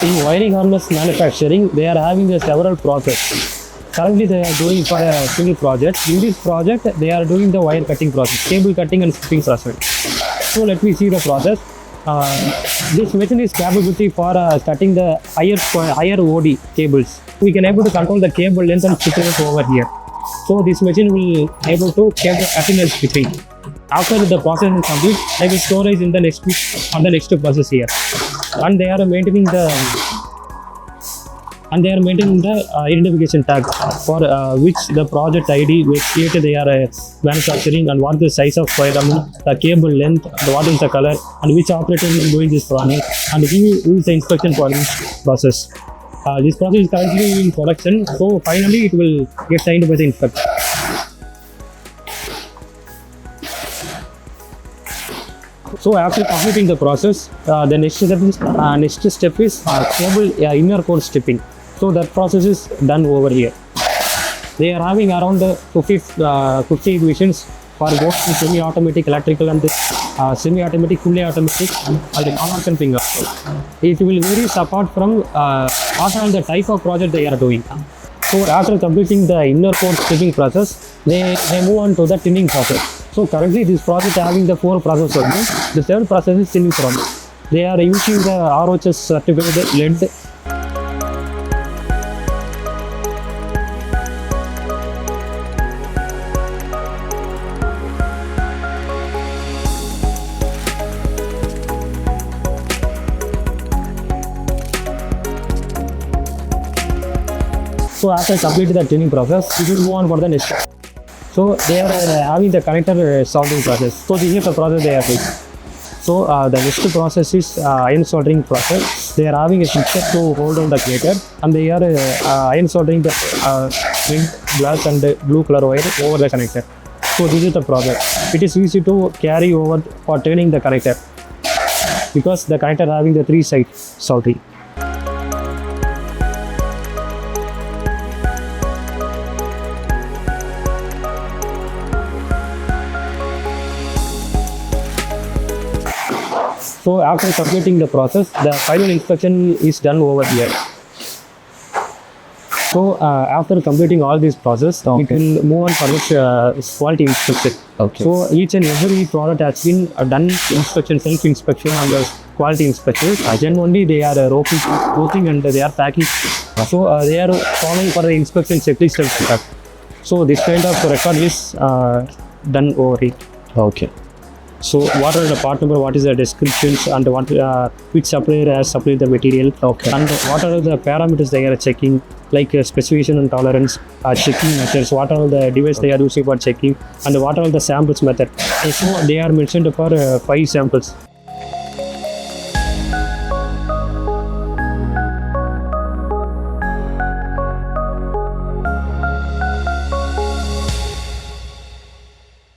In wiring harness manufacturing, they are having several processes. Currently, they are doing for a single project. In this project, they are doing the wire cutting process, cable cutting and stripping process. So let me see the process. This machine is capability for cutting the higher OD cables. We can able to control the cable length and thickness over here. So this machine will able to cut in between. After the process is complete, they will storage in the next process here, and they are maintaining the identification tag for which the project ID, which created they are manufacturing, and what is the size of wire, the cable length, what is the color, and which operator is doing this project, and who is the inspection for this process. This process is currently in production, so finally it will get signed by the inspector. So after completing the process, the next step is cable inner core stripping. So that process is done over here. They are having around 50 machines for both semi-automatic, electrical, and semi-automatic, fully automatic, and the non-crimping also. It will vary apart from what are the type of project they are doing. So after completing the inner core stripping process, they move on to the tinning process. So currently this project having the 4 processes only. The 3rd process is tinning process. They are using the ROHS certificated lead. So after completing the tinning process, we will move on for the next step. So they are having the connector soldering process. So this is the process they are doing. So the next process is iron soldering process. They are having a fixture to hold on the connector, and they are iron soldering the black and blue color wire over the connector. So this is the process. It is easy to carry over for turning the connector because the connector having the 3 side soldering. So after completing the process, the final inspection is done over here. So after completing all this process, we will move on for the quality inspection. Okay. So each and every product has been done inspection, self-inspection and the quality inspection. Then only they are routing and they are packing. So they are following for the inspection checklist and stuff. So this kind of record is done over here. Okay. So what are the part number, what is the descriptions, and what which supplier has supplied the material, okay, and what are the parameters they are checking, like specification and tolerance, checking methods, what are the devices they are using for checking, and what are the samples method. So they are mentioned for 5 samples.